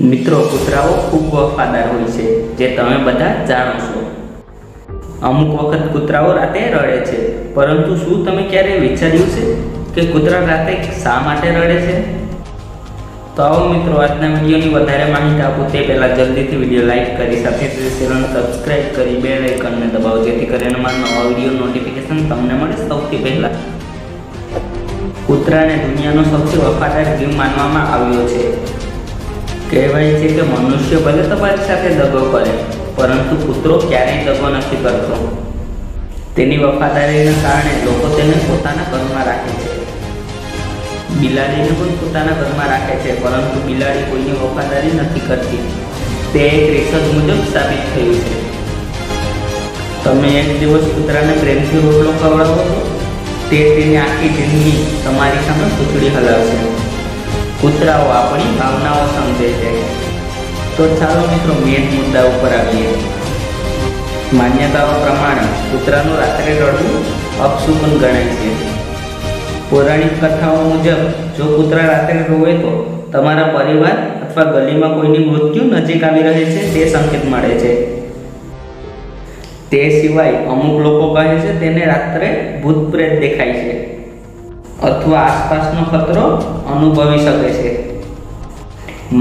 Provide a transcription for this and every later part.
મિત્રો, કૂતરાઓ ખૂબ વફાદાર હોય છે, જે તમે બધા જાણો છો. અમુક વખત કૂતરાઓ રાતે રડે છે, પરંતુ શું તમે ક્યારેય વિચાર્યું છે કે કૂતરા રાતે શા માટે રડે છે? તો આવો મિત્રો, આજના વિડીયોની વધારે માહિતી આપું તે પહેલાં જલ્દીથી વિડીયો લાઇક કરી સાથે ચેનલ સબસ્ક્રાઇબ કરી બેલ આઇકનને દબાવો, જેથી કરીને મારા નવા વિડીયો નોટિફિકેશન તમને મળે સૌથી પહેલાં. કૂતરાને દુનિયાનો સૌથી વફાદાર જીવ માનવામાં આવ્યો છે. કહેવાય છે કે મનુષ્ય ભલે તમારી સાથે દગો કરે, પરંતુ કૂતરો ક્યારેય દગો નથી કરતો. તેની વફાદારીને કારણે લોકો તેને પોતાના ઘરમાં રાખે છે. બિલાડીને પણ પોતાના ઘરમાં રાખે છે, પરંતુ બિલાડી કોઈની વફાદારી નથી કરતી. તે એક રિસર્ચ મુજબ સાબિત થયું છે. તમે એક દિવસ કૂતરાને પ્રેમથી રોટલો ખવડાવો છો, તે તેની આખી જિંદગી તમારી સામે પૂંછડી હલાવશે. કૂતરાઓ આપણી ભાવનાઓ સમજે છે. તો ચાલો મિત્રો, મેઇન મુદ્દા ઉપર આવીએ. માન્યતાઓ પ્રમાણે કૂતરાનું રાત્રે રડવું અપશુકન ગણાય છે. પૌરાણિક કથાઓ મુજબ જો કૂતરા રાત્રે રોવે તો તમારા પરિવાર અથવા ગલીમાં કોઈની મૃત્યુ નજીક આવી રહે છે તે સંકેત મળે છે. તે સિવાય અમુક લોકો કહે છે તેને રાત્રે ભૂત પ્રેત દેખાય છે અથવા આસપાસનો ખતરો અનુભવી શકે છે.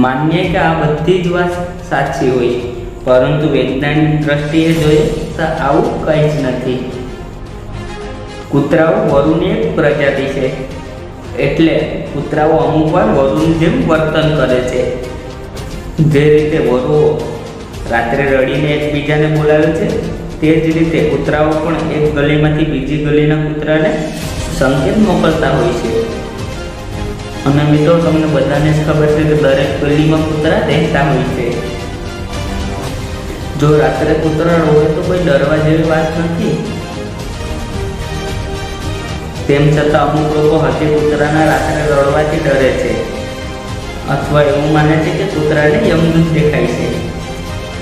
માનીએ કે આ બધી જ વાત સાચી હોય, પરંતુ વૈજ્ઞાનિક દ્રષ્ટિએ જોઈએ તો આવું કંઈ જ નથી. કૂતરાઓ વરુની એક પ્રજાતિ છે, એટલે કૂતરાઓ અમુકવાર વરુની જેમ વર્તન કરે છે. જે રીતે વરુઓ રાત્રે રડીને એકબીજાને બોલાવે છે, તે જ રીતે કૂતરાઓ પણ એક ગલીમાંથી બીજી ગલીના કૂતરાને સંકેત મોકલતા હોય છે. અને મિત્રો, તમને બધાને જ ખબર છે કે દરેક ગલીમાં કૂતરા રહેતા હોય છે. જો રાત્રે કૂતરા રોવે તો કોઈ ડરવા જેવી વાત નથી. તેમ છતાં અમુક લોકો હજી કૂતરાના રાત્રે રડવાથી ડરે છે, અથવા એવું માને છે કે કૂતરાને યમદૂત દેખાય છે.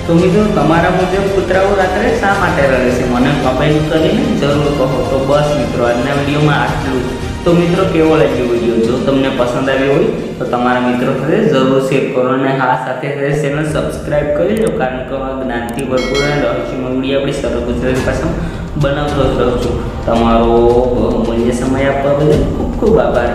તો મિત્રો, તમારા મુજબ કૂતરાઓ રાત્રે શા માટે રડે છે? મને કમેન્ટ કરીને જરૂર કહો. તો બસ મિત્રો, આજના વિડીયોમાં આટલું જ. તો મિત્રો, કેવો લાગ્યો વિડીયો? જો તમને પસંદ આવ્યો હોય તો તમારા મિત્રો સાથે જરૂર શેર કરો, અને હા, સાથે સાથે ચેનલ સબસ્ક્રાઈબ કરી લો, કારણ કે જ્ઞાનથી ભરપૂર અને રહસ્યમય વિડીયો આપણી સરળ ગુજરાતી ભાષામાં બનાવતો જ રહું છું. તમારો બહુમૂલ્ય સમય આપવા બદલ ખૂબ ખૂબ આભાર.